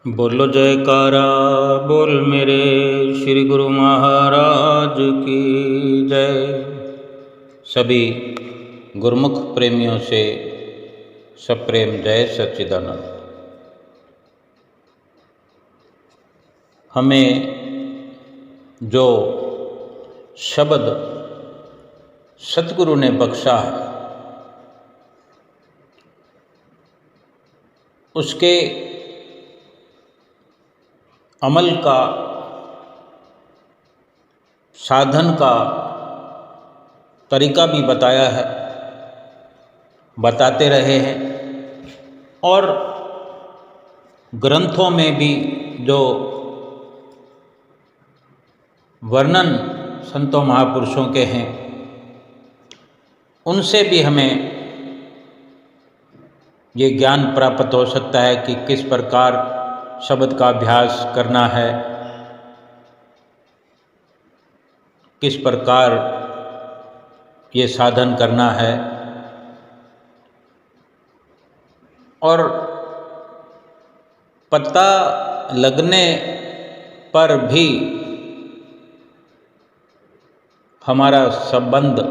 बोलो जयकारा बोल मेरे श्री गुरु महाराज की जय। सभी गुरुमुख प्रेमियों से सप्रेम जय सच्चिदानंद। हमें जो शब्द सतगुरु ने बख्शा है उसके अमल का, साधन का तरीका भी बताया है, बताते रहे हैं। और ग्रंथों में भी जो वर्णन संतों महापुरुषों के हैं उनसे भी हमें ये ज्ञान प्राप्त हो सकता है कि किस प्रकार शब्द का अभ्यास करना है, किस प्रकार ये साधन करना है। और पता लगने पर भी हमारा संबंध,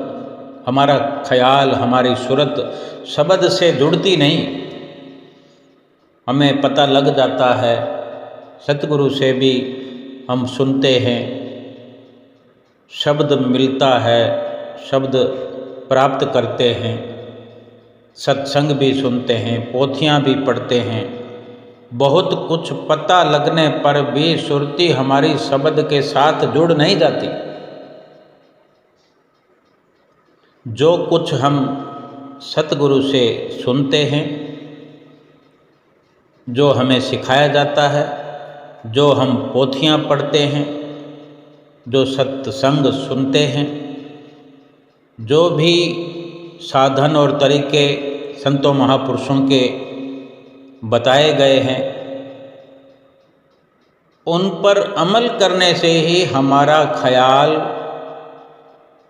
हमारा ख्याल, हमारी सूरत शब्द से जुड़ती नहीं। हमें पता लग जाता है, सतगुरु से भी हम सुनते हैं, शब्द मिलता है, शब्द प्राप्त करते हैं, सत्संग भी सुनते हैं, पोथियाँ भी पढ़ते हैं। बहुत कुछ पता लगने पर भी सुरती हमारी शब्द के साथ जुड़ नहीं जाती। जो कुछ हम सतगुरु से सुनते हैं, जो हमें सिखाया जाता है, जो हम पोथियाँ पढ़ते हैं, जो सत्संग सुनते हैं, जो भी साधन और तरीके संतों महापुरुषों के बताए गए हैं, उन पर अमल करने से ही हमारा ख्याल,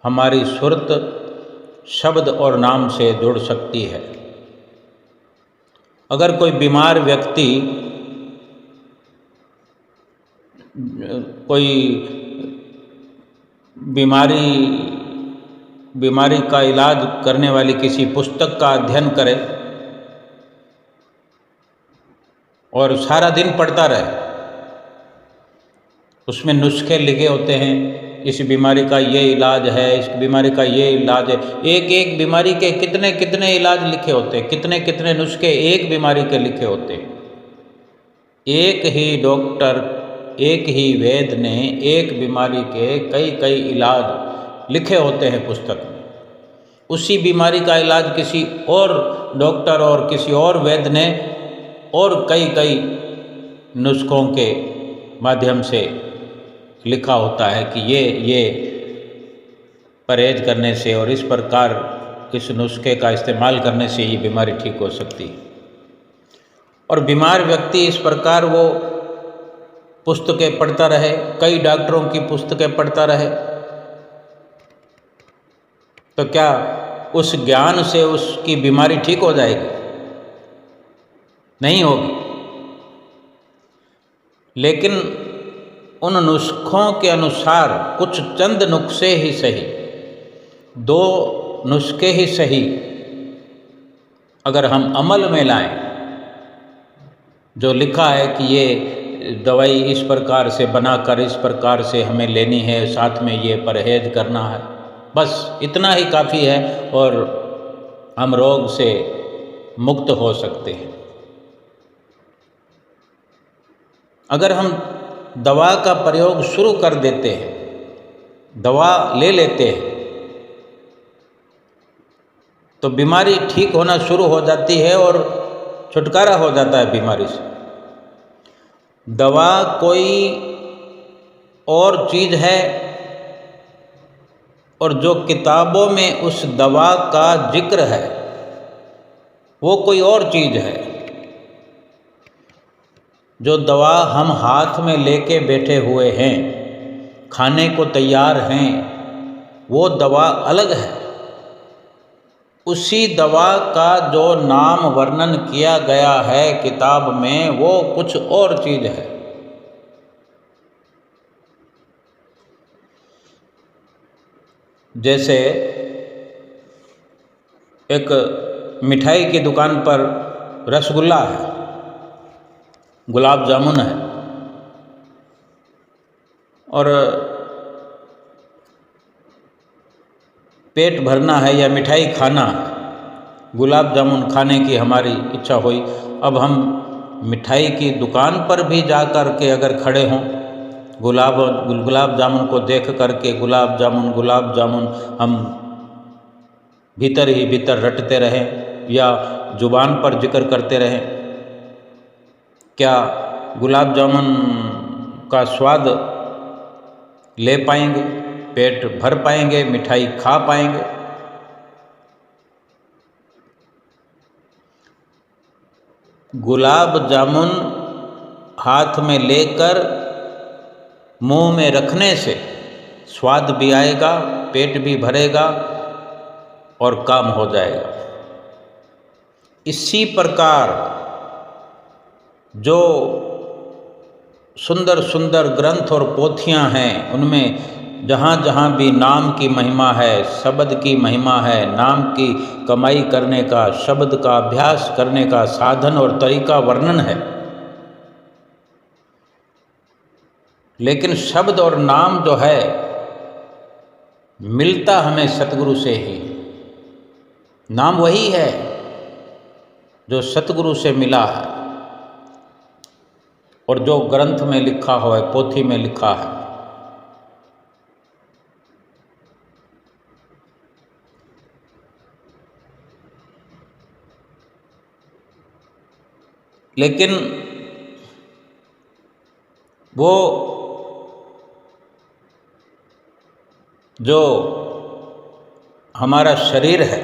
हमारी सुरत शब्द और नाम से जुड़ सकती है। अगर कोई बीमार व्यक्ति कोई बीमारी का इलाज करने वाली किसी पुस्तक का अध्ययन करे और सारा दिन पढ़ता रहे, उसमें नुस्खे लिखे होते हैं, इस बीमारी का ये इलाज है, इस बीमारी का ये इलाज है। एक एक बीमारी के कितने कितने इलाज लिखे होते हैं, कितने कितने नुस्खे एक बीमारी के लिखे होते हैं। एक ही डॉक्टर, एक ही वैद्य ने एक बीमारी के कई कई इलाज लिखे होते हैं पुस्तक में। उसी बीमारी का इलाज किसी और डॉक्टर और किसी और वैद्य ने और कई कई नुस्खों के माध्यम से लिखा होता है कि ये परहेज करने से और इस प्रकार इस नुस्खे का इस्तेमाल करने से ये बीमारी ठीक हो सकती है। और बीमार व्यक्ति इस प्रकार वो पुस्तकें पढ़ता रहे, कई डॉक्टरों की पुस्तकें पढ़ता रहे, तो क्या उस ज्ञान से उसकी बीमारी ठीक हो जाएगी? नहीं होगी। लेकिन उन नुस्खों के अनुसार कुछ चंद नुस्खे ही सही, 2 नुस्खे ही सही, अगर हम अमल में लाएं, जो लिखा है कि ये दवाई इस प्रकार से बनाकर इस प्रकार से हमें लेनी है, साथ में ये परहेज करना है, बस इतना ही काफ़ी है और हम रोग से मुक्त हो सकते हैं। अगर हम दवा का प्रयोग शुरू कर देते हैं, दवा ले लेते हैं, तो बीमारी ठीक होना शुरू हो जाती है और छुटकारा हो जाता है बीमारी से। दवा कोई और चीज़ है और जो किताबों में उस दवा का जिक्र है वो कोई और चीज़ है। जो दवा हम हाथ में लेके बैठे हुए हैं, खाने को तैयार हैं, वो दवा अलग है। उसी दवा का जो नाम वर्णन किया गया है किताब में वो कुछ और चीज़ है। जैसे एक मिठाई की दुकान पर रसगुल्ला है, गुलाब जामुन है, और पेट भरना है या मिठाई खाना है, गुलाब जामुन खाने की हमारी इच्छा हुई। अब हम मिठाई की दुकान पर भी जा कर के अगर खड़े हों, गुलाब जामुन को देख करके गुलाब जामुन हम भीतर ही भीतर रटते रहें या जुबान पर जिक्र करते रहें, क्या गुलाब जामुन का स्वाद ले पाएंगे, पेट भर पाएंगे, मिठाई खा पाएंगे? गुलाब जामुन हाथ में लेकर मुंह में रखने से स्वाद भी आएगा, पेट भी भरेगा और काम हो जाएगा। इसी प्रकार जो सुंदर सुंदर ग्रंथ और पोथियां हैं, उनमें जहाँ जहाँ भी नाम की महिमा है, शब्द की महिमा है, नाम की कमाई करने का, शब्द का अभ्यास करने का साधन और तरीका वर्णन है। लेकिन शब्द और नाम जो है मिलता हमें सतगुरु से ही। नाम वही है जो सतगुरु से मिला है और जो ग्रंथ में लिखा हुआ है, पोथी में लिखा है। लेकिन वो जो हमारा शरीर है,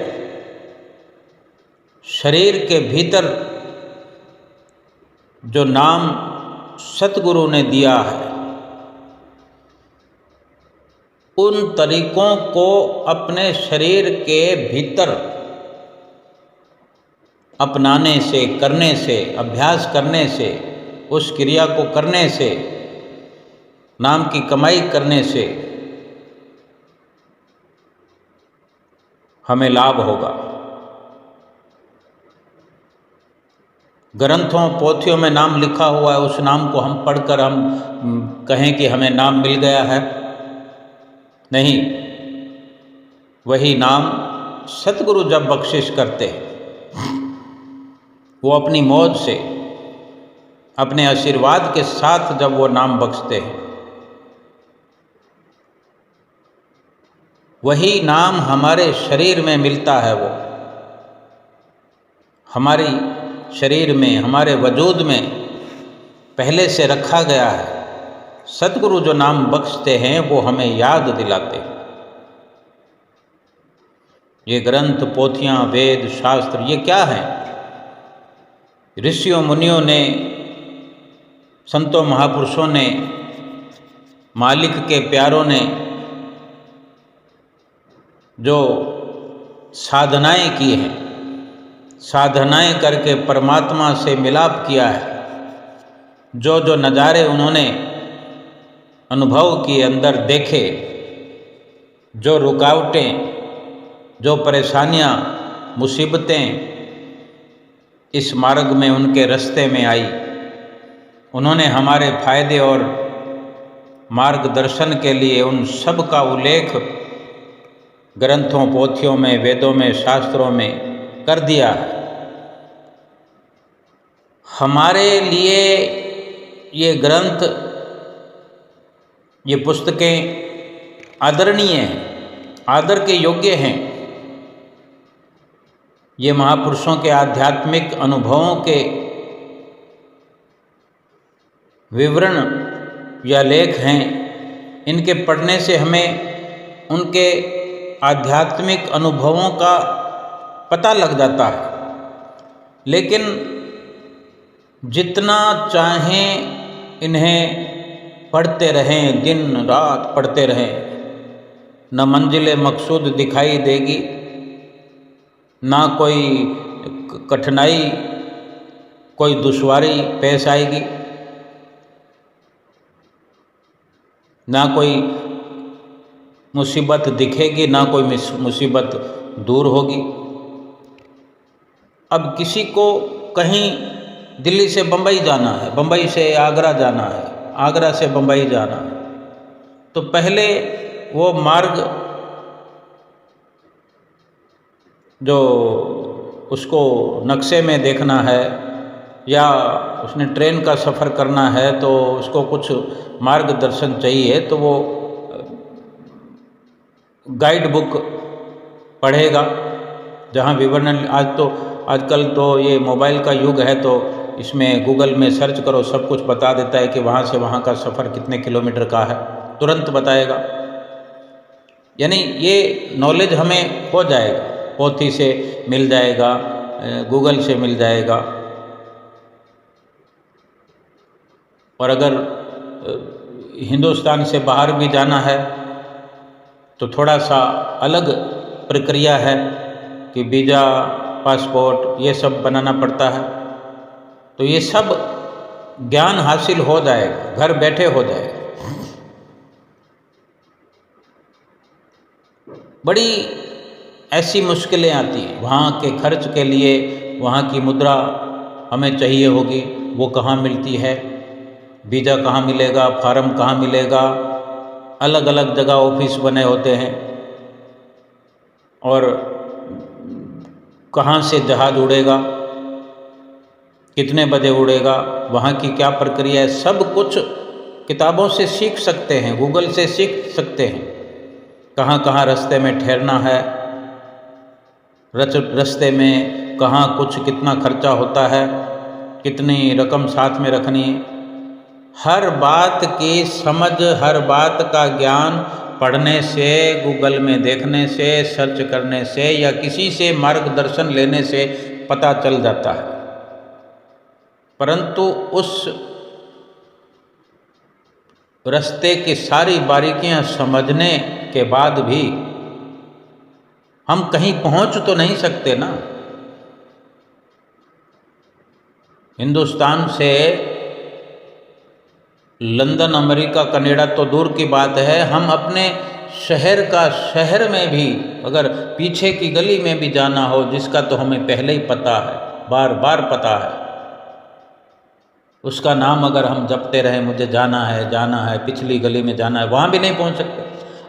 शरीर के भीतर जो नाम सतगुरु ने दिया है, उन तरीकों को अपने शरीर के भीतर अपनाने से, करने से, अभ्यास करने से, उस क्रिया को करने से, नाम की कमाई करने से हमें लाभ होगा। ग्रंथों पोथियों में नाम लिखा हुआ है, उस नाम को हम पढ़कर हम कहें कि हमें नाम मिल गया है, नहीं। वही नाम सतगुरु जब बख्शिश करते हैं, वो अपनी मौज से, अपने आशीर्वाद के साथ जब वो नाम बख्शते हैं, वही नाम हमारे शरीर में मिलता है। वो हमारी शरीर में, हमारे वजूद में पहले से रखा गया है। सतगुरु जो नाम बख्शते हैं वो हमें याद दिलाते हैं। ये ग्रंथ, पोथियां, वेद, शास्त्र, ये क्या हैं? ऋषियों मुनियों ने, संतों महापुरुषों ने, मालिक के प्यारों ने जो साधनाएं की हैं, साधनाएं करके परमात्मा से मिलाप किया है, जो जो नज़ारे उन्होंने अनुभव किए, अंदर देखे, जो रुकावटें, जो परेशानियां, मुसीबतें इस मार्ग में उनके रास्ते में आई, उन्होंने हमारे फायदे और मार्गदर्शन के लिए उन सब का उल्लेख ग्रंथों, पोथियों में, वेदों में, शास्त्रों में कर दिया है। हमारे लिए ये ग्रंथ, ये पुस्तकें आदरणीय हैं, आदर के योग्य हैं। ये महापुरुषों के आध्यात्मिक अनुभवों के विवरण या लेख हैं। इनके पढ़ने से हमें उनके आध्यात्मिक अनुभवों का पता लग जाता है। लेकिन जितना चाहें इन्हें पढ़ते रहें, दिन रात पढ़ते रहें, न मंजिल मकसूद दिखाई देगी, ना कोई कठिनाई, कोई दुश्वारी पेश आएगी, ना कोई मुसीबत दिखेगी, ना कोई मुसीबत दूर होगी। अब किसी को कहीं दिल्ली से बम्बई जाना है, बम्बई से आगरा जाना है, आगरा से बम्बई जाना है, तो पहले वो मार्ग जो उसको नक्शे में देखना है या उसने ट्रेन का सफ़र करना है तो उसको कुछ मार्गदर्शन चाहिए, तो वो गाइड बुक पढ़ेगा जहाँ विवरण। आजकल तो ये मोबाइल का युग है, तो इसमें गूगल में सर्च करो, सब कुछ बता देता है कि वहाँ से वहाँ का सफ़र कितने किलोमीटर का है, तुरंत बताएगा। यानी ये नॉलेज हमें हो जाएगा, पोथी से मिल जाएगा, गूगल से मिल जाएगा। और अगर हिंदुस्तान से बाहर भी जाना है तो थोड़ा सा अलग प्रक्रिया है कि वीज़ा, पासपोर्ट ये सब बनाना पड़ता है। तो ये सब ज्ञान हासिल हो जाएगा, घर बैठे हो जाएगा। बड़ी ऐसी मुश्किलें आती हैं, वहाँ के खर्च के लिए वहाँ की मुद्रा हमें चाहिए होगी, वो कहाँ मिलती है, वीज़ा कहाँ मिलेगा, फार्म कहाँ मिलेगा, अलग अलग जगह ऑफिस बने होते हैं, और कहाँ से जहाज़ उड़ेगा, कितने बजे उड़ेगा, वहाँ की क्या प्रक्रिया है, सब कुछ किताबों से सीख सकते हैं, गूगल से सीख सकते हैं। कहाँ कहाँ रास्ते में ठहरना है, रास्ते में कहाँ कुछ कितना खर्चा होता है, कितनी रकम साथ में रखनी है, हर बात की समझ, हर बात का ज्ञान पढ़ने से, गूगल में देखने से, सर्च करने से या किसी से मार्गदर्शन लेने से पता चल जाता है। परंतु उस रास्ते की सारी बारीकियां समझने के बाद भी हम कहीं पहुंच तो नहीं सकते ना। हिंदुस्तान से लंदन, अमेरिका, कनाडा तो दूर की बात है, हम अपने शहर में भी अगर पीछे की गली में भी जाना हो, जिसका तो हमें पहले ही पता है, बार बार पता है, उसका नाम अगर हम जपते रहें, मुझे जाना है, पिछली गली में जाना है, वहाँ भी नहीं पहुँच सकते।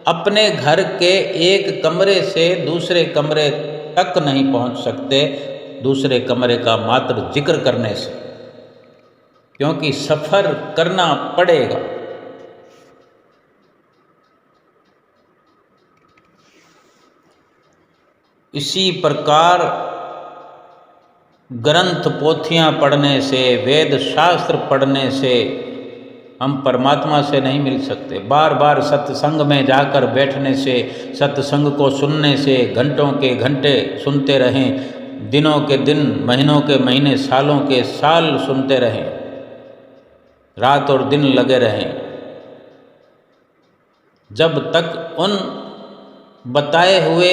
अपने घर के एक कमरे से दूसरे कमरे तक नहीं पहुँच सकते, दूसरे कमरे का मात्र जिक्र करने से, क्योंकि सफ़र करना पड़ेगा। इसी प्रकार ग्रंथ पोथियाँ पढ़ने से, वेद शास्त्र पढ़ने से हम परमात्मा से नहीं मिल सकते। बार बार सत्संग में जाकर बैठने से, सत्संग को सुनने से, घंटों के घंटे सुनते रहें, दिनों के दिन, महीनों के महीने, सालों के साल सुनते रहें, रात और दिन लगे रहें, जब तक उन बताए हुए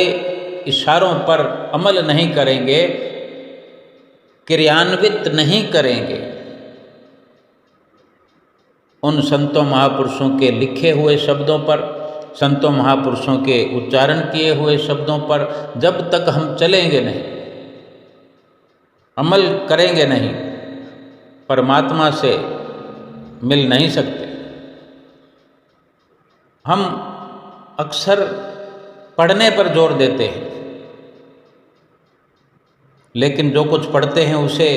इशारों पर अमल नहीं करेंगे, क्रियान्वित नहीं करेंगे, उन संतों महापुरुषों के लिखे हुए शब्दों पर, संतों महापुरुषों के उच्चारण किए हुए शब्दों पर जब तक हम चलेंगे नहीं, अमल करेंगे नहीं, परमात्मा से मिल नहीं सकते। हम अक्सर पढ़ने पर जोर देते हैं, लेकिन जो कुछ पढ़ते हैं उसे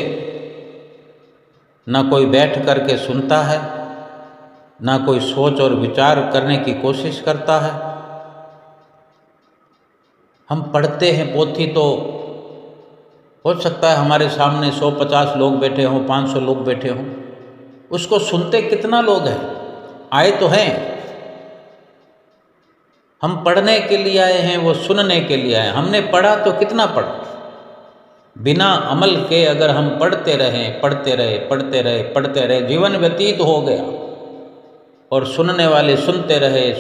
ना कोई बैठ करके सुनता है, ना कोई सोच और विचार करने की कोशिश करता है। हम पढ़ते हैं पोथी, तो हो सकता है हमारे सामने 150 लोग बैठे हों, 500 लोग बैठे हों, उसको सुनते कितना लोग हैं? आए तो हैं, हम पढ़ने के लिए आए हैं, वो सुनने के लिए आए। हमने पढ़ा तो कितना पढ़ा? बिना अमल के अगर हम पढ़ते रहे, जीवन व्यतीत हो गया, और सुनने वाले सुनते रहे,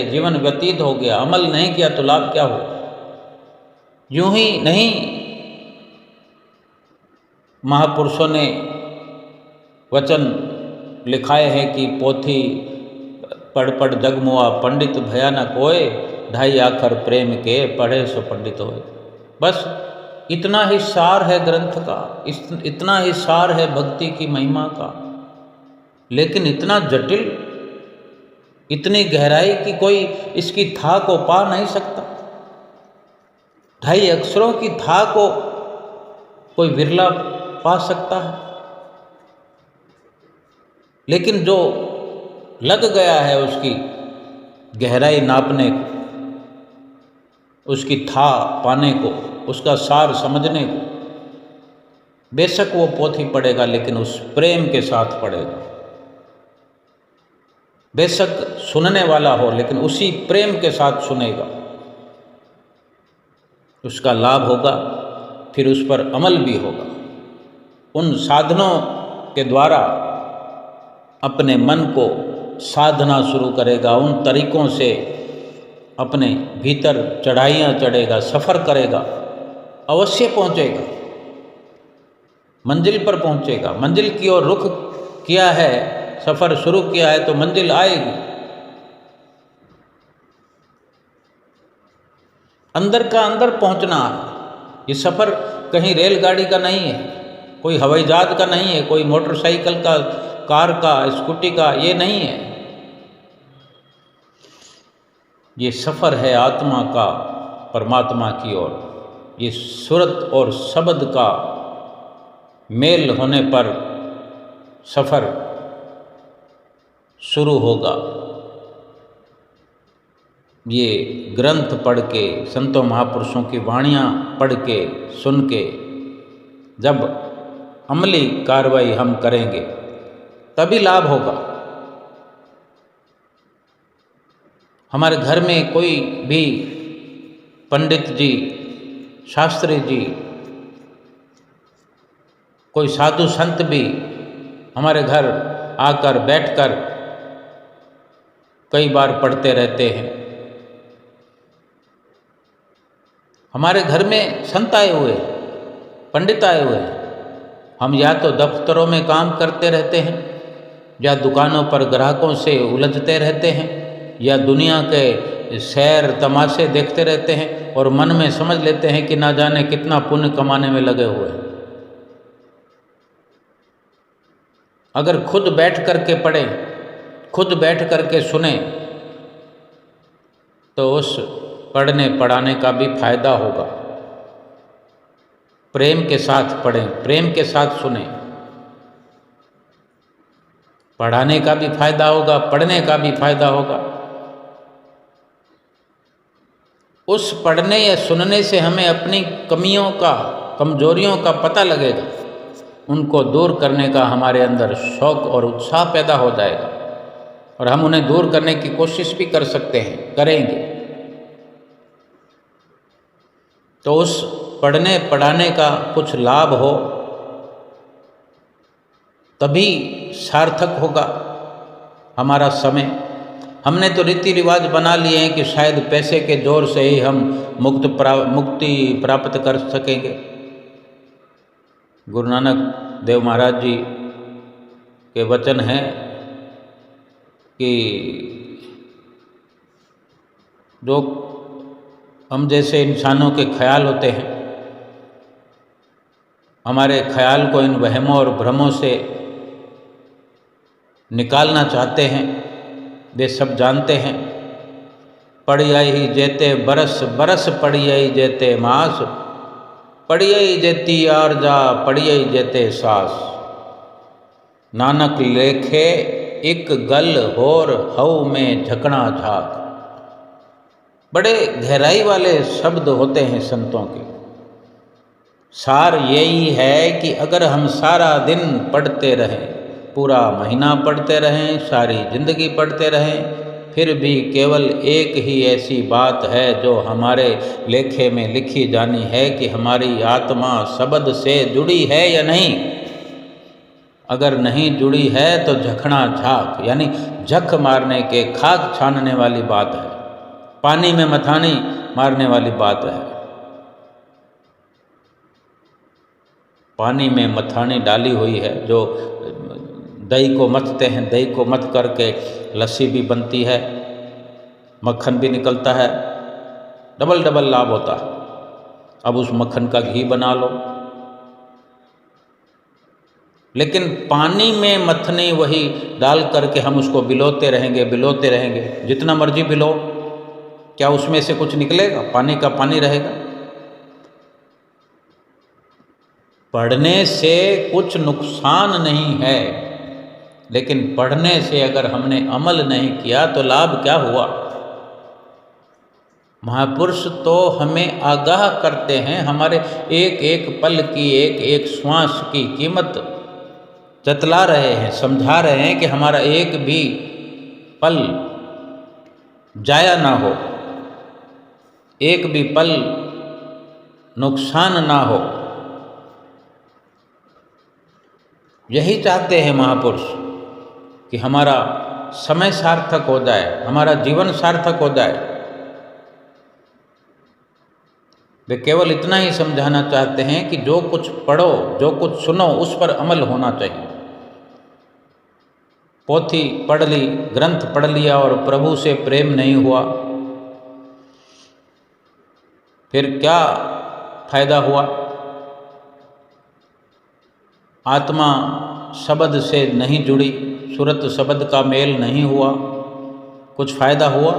जीवन व्यतीत हो गया, अमल नहीं किया तो लाभ क्या हो? यूं ही नहीं, महापुरुषों ने वचन लिखाए हैं कि पोथी पढ़ पढ़ जगमुआ पंडित भयानक होए, ढाई आखर प्रेम के पढ़े सो पंडित होए। बस इतना ही सार है ग्रंथ का, इतना ही सार है भक्ति की महिमा का, लेकिन इतना जटिल, इतनी गहराई कि कोई इसकी था को पा नहीं सकता। ढाई अक्षरों की था को कोई विरला पा सकता है, लेकिन जो लग गया है उसकी गहराई नापने को, उसकी था पाने को, उसका सार समझने को, बेशक वो पोथी पढ़ेगा लेकिन उस प्रेम के साथ पढ़ेगा। बेशक सुनने वाला हो लेकिन उसी प्रेम के साथ सुनेगा, उसका लाभ होगा, फिर उस पर अमल भी होगा। उन साधनों के द्वारा अपने मन को साधना शुरू करेगा, उन तरीकों से अपने भीतर चढ़ाइयाँ चढ़ेगा, सफ़र करेगा, अवश्य पहुँचेगा, मंजिल पर पहुँचेगा। मंजिल की ओर रुख किया है, सफ़र शुरू किया है तो मंजिल आएगी। अंदर का अंदर पहुँचना है। ये सफ़र कहीं रेलगाड़ी का नहीं है, कोई हवाई जहाज का नहीं है, कोई मोटरसाइकिल का, कार का, स्कूटी का, ये नहीं है। ये सफ़र है आत्मा का परमात्मा की ओर। ये सूरत और शब्द का मेल होने पर सफ़र शुरू होगा। ये ग्रंथ पढ़ के, संतों महापुरुषों की वाणियाँ पढ़ के, सुन के जब अमली कार्रवाई हम करेंगे तभी लाभ होगा। हमारे घर में कोई भी पंडित जी, शास्त्री जी, कोई साधु संत भी हमारे घर आकर बैठकर कई बार पढ़ते रहते हैं। हमारे घर में संत आए हुए, पंडित आए हुए हैं। हम या तो दफ्तरों में काम करते रहते हैं, या दुकानों पर ग्राहकों से उलझते रहते हैं, या दुनिया के सैर तमाशे देखते रहते हैं और मन में समझ लेते हैं कि ना जाने कितना पुण्य कमाने में लगे हुए हैं। अगर खुद बैठ कर के पढ़ें, खुद बैठ कर के सुने, तो उस पढ़ने पढ़ाने का भी फायदा होगा। प्रेम के साथ पढ़ें, प्रेम के साथ सुने, पढ़ाने का भी फायदा होगा, पढ़ने का भी फायदा होगा। उस पढ़ने या सुनने से हमें अपनी कमियों का, कमजोरियों का पता लगेगा, उनको दूर करने का हमारे अंदर शौक़ और उत्साह पैदा हो जाएगा और हम उन्हें दूर करने की कोशिश भी कर सकते हैं, करेंगे। तो उस पढ़ने पढ़ाने का कुछ लाभ हो तभी सार्थक होगा हमारा समय। हमने तो रीति रिवाज बना लिए हैं कि शायद पैसे के जोर से ही हम मुक्ति प्राप्त कर सकेंगे। गुरु नानक देव महाराज जी के वचन हैं कि जो हम जैसे इंसानों के ख्याल होते हैं, हमारे ख्याल को इन वहमों और भ्रमों से निकालना चाहते हैं, वे सब जानते हैं। पढ़ियाई जेते बरस, बरस पढ़ियाई जेते मास, पढ़ियाई जेती आरजा, पढ़ियाई जेते सास। नानक लेखे एक गल होर हऊ में झकना झाक। बड़े गहराई वाले शब्द होते हैं संतों के। सार यही है कि अगर हम सारा दिन पढ़ते रहें, पूरा महीना पढ़ते रहें, सारी जिंदगी पढ़ते रहें, फिर भी केवल एक ही ऐसी बात है जो हमारे लेखे में लिखी जानी है कि हमारी आत्मा शब्द से जुड़ी है या नहीं। अगर नहीं जुड़ी है तो झखना झाक, यानी झक मारने के, खाक छानने वाली बात है, पानी में मथानी मारने वाली बात है। पानी में मथानी डाली हुई है, जो दही को मथते हैं, दही को मथ करके लस्सी भी बनती है, मक्खन भी निकलता है, डबल डबल लाभ होता है। अब उस मक्खन का घी बना लो। लेकिन पानी में मथनी वही डाल करके हम उसको बिलोते रहेंगे, जितना मर्जी बिलो, क्या उसमें से कुछ निकलेगा? पानी का पानी रहेगा। पढ़ने से कुछ नुकसान नहीं है, लेकिन पढ़ने से अगर हमने अमल नहीं किया तो लाभ क्या हुआ? महापुरुष तो हमें आगाह करते हैं, हमारे एक एक पल की, एक एक श्वास की कीमत जतला रहे हैं, समझा रहे हैं कि हमारा एक भी पल जाया ना हो, एक भी पल नुकसान ना हो। यही चाहते हैं महापुरुष कि हमारा समय सार्थक हो जाए, हमारा जीवन सार्थक हो जाए। वे केवल इतना ही समझाना चाहते हैं कि जो कुछ पढ़ो, जो कुछ सुनो, उस पर अमल होना चाहिए। पोथी पढ़ ली, ग्रंथ पढ़ लिया और प्रभु से प्रेम नहीं हुआ, फिर क्या फायदा हुआ? आत्मा शब्द से नहीं जुड़ी, सुरत शब्द का मेल नहीं हुआ, कुछ फायदा हुआ?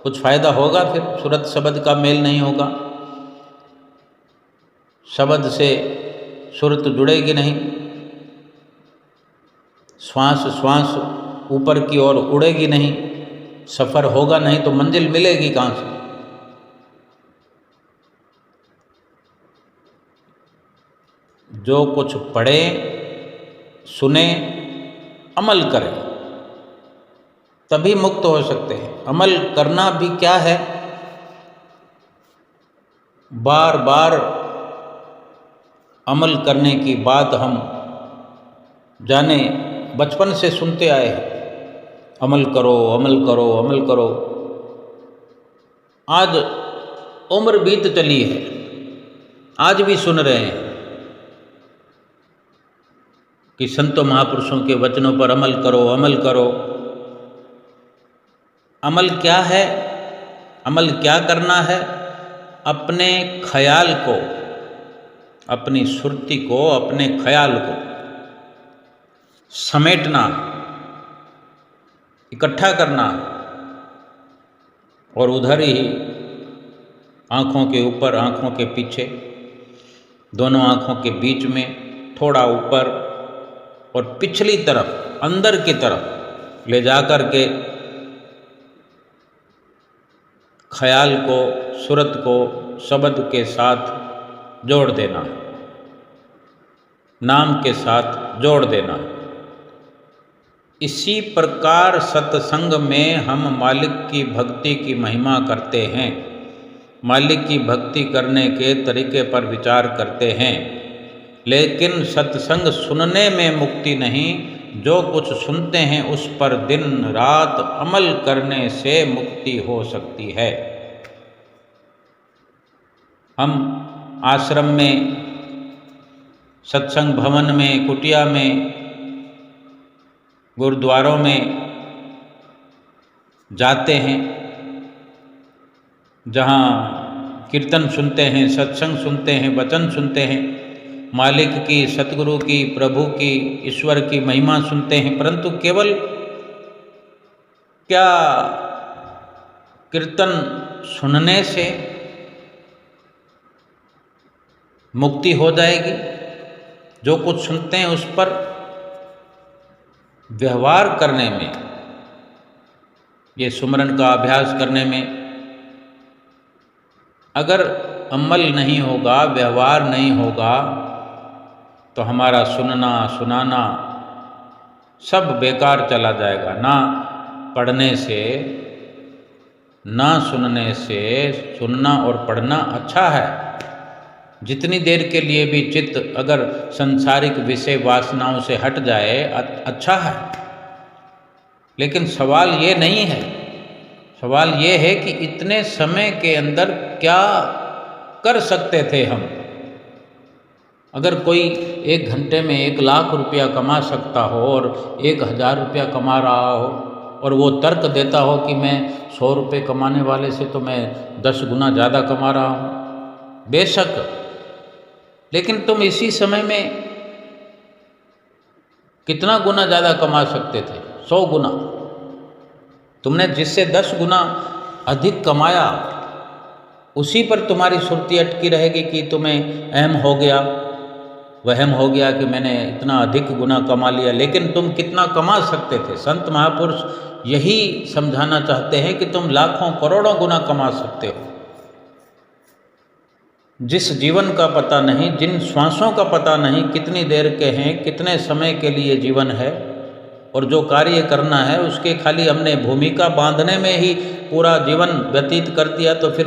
कुछ फायदा होगा? फिर सुरत शब्द का मेल नहीं होगा, शब्द से सुरत जुड़ेगी नहीं, श्वास श्वास ऊपर की ओर उड़ेगी नहीं, सफ़र होगा नहीं, तो मंजिल मिलेगी कहाँ से? जो कुछ पढ़े, सुने, अमल करें, तभी मुक्त हो सकते हैं। अमल करना भी क्या है? बार बार अमल करने की बात हम जाने बचपन से सुनते आए हैं, अमल करो, अमल करो, अमल करो। आज उम्र बीत चली है, आज भी सुन रहे हैं कि संतों महापुरुषों के वचनों पर अमल करो, अमल करो। अमल क्या है? अमल क्या करना है? अपने ख्याल को, अपनी सुरती को, अपने ख्याल को समेटना, इकट्ठा करना, और उधर ही आँखों के ऊपर, आँखों के पीछे, दोनों आँखों के बीच में, थोड़ा ऊपर और पिछली तरफ, अंदर की तरफ ले जाकर के ख्याल को, सुरत को शब्द के साथ जोड़ देना, नाम के साथ जोड़ देना। इसी प्रकार सत्संग में हम मालिक की भक्ति की महिमा करते हैं, मालिक की भक्ति करने के तरीके पर विचार करते हैं। लेकिन सत्संग सुनने में मुक्ति नहीं, जो कुछ सुनते हैं उस पर दिन रात अमल करने से मुक्ति हो सकती है। हम आश्रम में, सत्संग भवन में, कुटिया में, गुरुद्वारों में जाते हैं, जहाँ कीर्तन सुनते हैं, सत्संग सुनते हैं, वचन सुनते हैं, मालिक की, सतगुरु की, प्रभु की, ईश्वर की महिमा सुनते हैं, परंतु केवल क्या कीर्तन सुनने से मुक्ति हो जाएगी? जो कुछ सुनते हैं उस पर व्यवहार करने में, ये सुमरन का अभ्यास करने में अगर अमल नहीं होगा, व्यवहार नहीं होगा, तो हमारा सुनना, सुनाना सब बेकार चला जाएगा। ना पढ़ने से, ना सुनने से, सुनना और पढ़ना अच्छा है। जितनी देर के लिए भी चित्त अगर संसारिक विषय वासनाओं से हट जाए, अच्छा है। लेकिन सवाल ये नहीं है, सवाल ये है कि इतने समय के अंदर क्या कर सकते थे हम, अगर कोई 1 घंटे में 1,00,000 रुपया कमा सकता हो और 1,000 रुपया कमा रहा हो और वो तर्क देता हो कि मैं 100 रुपये कमाने वाले से तो मैं 10 गुना ज़्यादा कमा रहा हूँ, बेशक, लेकिन तुम इसी समय में कितना गुना ज़्यादा कमा सकते थे? 100 गुना। तुमने जिससे 10 गुना अधिक कमाया उसी पर तुम्हारी सुर्ती अटकी रहेगी कि तुम्हें अहम हो गया, वहम हो गया कि मैंने इतना अधिक गुना कमा लिया। लेकिन तुम कितना कमा सकते थे? संत महापुरुष यही समझाना चाहते हैं कि तुम लाखों करोड़ों गुना कमा सकते हो। जिस जीवन का पता नहीं, जिन श्वासों का पता नहीं कितनी देर के हैं, कितने समय के लिए जीवन है, और जो कार्य करना है उसके खाली हमने भूमिका बांधने में ही पूरा जीवन व्यतीत कर दिया, तो फिर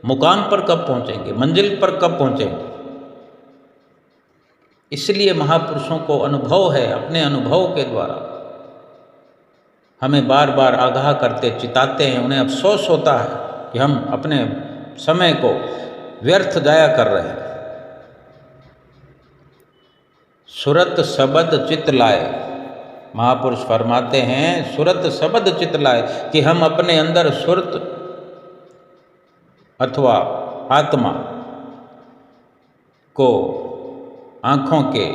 मुकाम पर कब पहुंचेंगे, मंजिल पर कब पहुंचेंगे? इसलिए महापुरुषों को अनुभव है, अपने अनुभव के द्वारा हमें बार बार आगाह करते, चिताते हैं। उन्हें अफसोस होता है कि हम अपने समय को व्यर्थ जाया कर रहे हैं। सुरत शब्द चित लाए, महापुरुष फरमाते हैं सुरत शब्द चित लाए, कि हम अपने अंदर सुरत अथवा आत्मा को आँखों के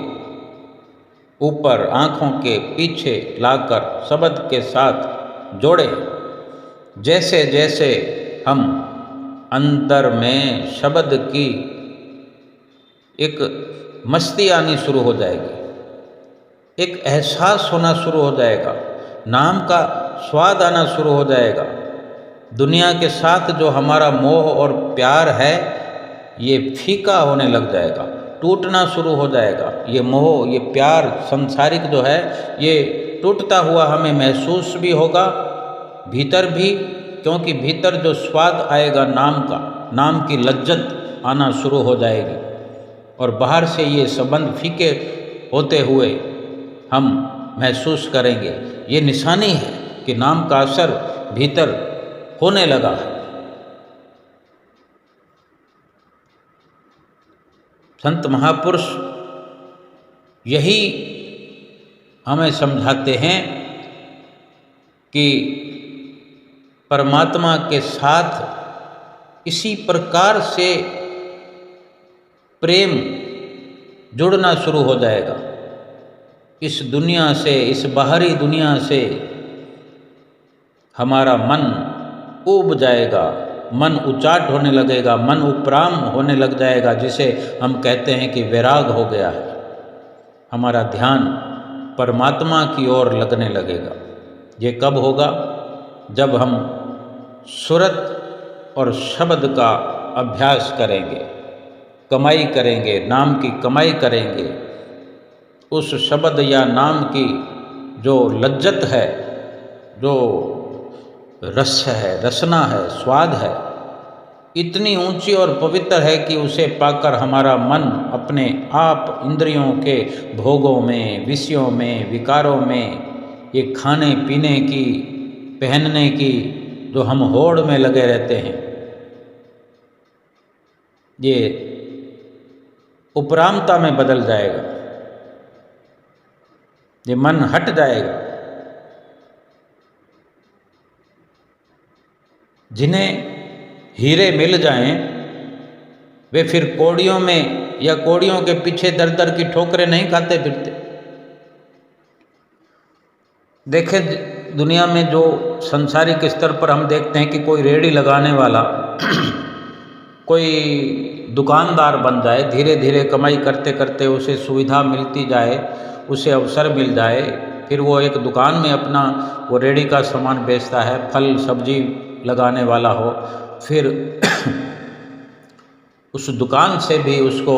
ऊपर, आँखों के पीछे लाकर शब्द के साथ जोड़े। जैसे जैसे हम अंदर में शब्द की एक मस्ती आनी शुरू हो जाएगी, एक एहसास होना शुरू हो जाएगा, नाम का स्वाद आना शुरू हो जाएगा। दुनिया के साथ जो हमारा मोह और प्यार है ये फीका होने लग जाएगा, टूटना शुरू हो जाएगा। ये मोह, ये प्यार संसारिक जो है ये टूटता हुआ हमें महसूस भी होगा भीतर भी, क्योंकि भीतर जो स्वाद आएगा नाम का, नाम की लज्जत आना शुरू हो जाएगी, और बाहर से ये संबंध फीके होते हुए हम महसूस करेंगे। ये निशानी है कि नाम का असर भीतर होने लगा है। संत महापुरुष यही हमें समझाते हैं कि परमात्मा के साथ इसी प्रकार से प्रेम जुड़ना शुरू हो जाएगा। इस दुनिया से, इस बाहरी दुनिया से हमारा मन ऊब जाएगा, मन उचाट होने लगेगा, मन उपराम होने लग जाएगा, जिसे हम कहते हैं कि वैराग हो गया है। हमारा ध्यान परमात्मा की ओर लगने लगेगा। ये कब होगा? जब हम सुरत और शब्द का अभ्यास करेंगे, कमाई करेंगे, नाम की कमाई करेंगे। उस शब्द या नाम की जो लज्जत है, जो रस है, रसना है, स्वाद है, इतनी ऊंची और पवित्र है कि उसे पाकर हमारा मन अपने आप इंद्रियों के भोगों में, विषयों में, विकारों में, ये खाने पीने की, पहनने की जो हम होड़ में लगे रहते हैं, ये उपरामता में बदल जाएगा। ये मन हट जाएगा। जिन्हें हीरे मिल जाएं वे फिर कौड़ियों में या कौड़ियों के पीछे दर दर की ठोकरें नहीं खाते फिरते। देखें, दुनिया में जो सांसारिक स्तर पर हम देखते हैं कि कोई रेहड़ी लगाने वाला कोई दुकानदार बन जाए, धीरे धीरे कमाई करते करते उसे सुविधा मिलती जाए, उसे अवसर मिल जाए, फिर वो एक दुकान में अपना वो रेहड़ी का सामान बेचता है, फल सब्जी लगाने वाला हो, फिर उस दुकान से भी उसको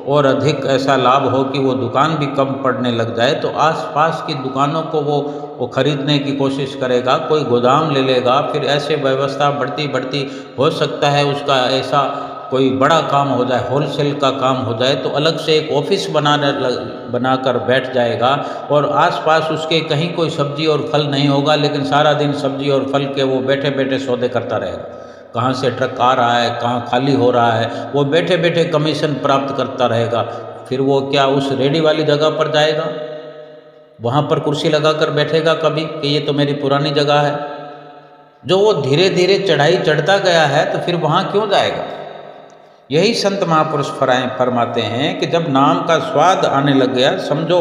और अधिक ऐसा लाभ हो कि वो दुकान भी कम पड़ने लग जाए, तो आसपास की दुकानों को वो खरीदने की कोशिश करेगा, कोई गोदाम ले लेगा, फिर ऐसे व्यवस्था बढ़ती बढ़ती, हो सकता है उसका ऐसा कोई बड़ा काम हो जाए, होलसेल का काम हो जाए, तो अलग से एक ऑफिस बनाकर बैठ जाएगा, और आसपास उसके कहीं कोई सब्जी और फल नहीं होगा, लेकिन सारा दिन सब्जी और फल के वो बैठे बैठे सौदे करता रहेगा। कहाँ से ट्रक आ रहा है, कहाँ खाली हो रहा है, वो बैठे बैठे कमीशन प्राप्त करता रहेगा। फिर वो क्या उस रेडी वाली जगह पर जाएगा, वहाँ पर कुर्सी लगा कर बैठेगा कभी कि ये तो मेरी पुरानी जगह है? जो वो धीरे धीरे चढ़ाई चढ़ता गया है तो फिर वहाँ क्यों जाएगा? यही संत महापुरुष फरमाते हैं कि जब नाम का स्वाद आने लग गया, समझो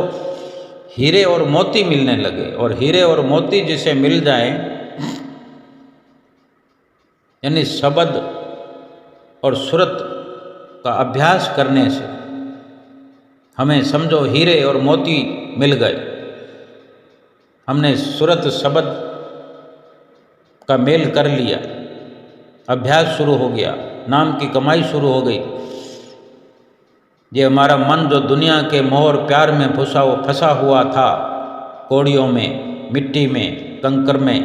हीरे और मोती मिलने लगे, और हीरे और मोती जिसे मिल जाए, यानी शब्द और सुरत का अभ्यास करने से हमें समझो हीरे और मोती मिल गए। हमने सुरत शब्द का मेल कर लिया, अभ्यास शुरू हो गया, नाम की कमाई शुरू हो गई। ये हमारा मन जो दुनिया के मोह और प्यार में फंसा हुआ था, कौड़ियों में, मिट्टी में, कंकर में,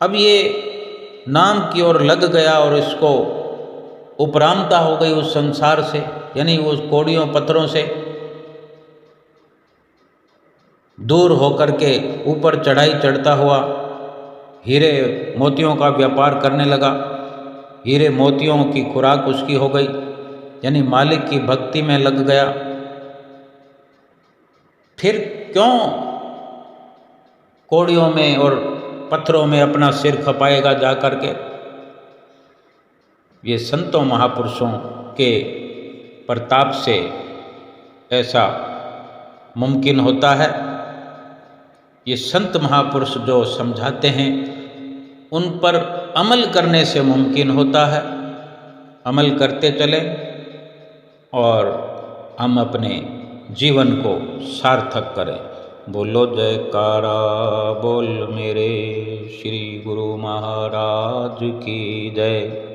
अब ये नाम की ओर लग गया और इसको उपरामता हो गई उस संसार से, यानी उस कौड़ियों पत्थरों से दूर होकर के ऊपर चढ़ाई चढ़ता हुआ हीरे मोतियों का व्यापार करने लगा। हीरे मोतियों की खुराक उसकी हो गई, यानी मालिक की भक्ति में लग गया। फिर क्यों कौड़ियों में और पत्थरों में अपना सिर खपाएगा जा कर के? ये संतों महापुरुषों के प्रताप से ऐसा मुमकिन होता है। ये संत महापुरुष जो समझाते हैं उन पर अमल करने से मुमकिन होता है। अमल करते चलें और हम अपने जीवन को सार्थक करें। बोलो जयकारा बोल मेरे श्री गुरु महाराज की जय।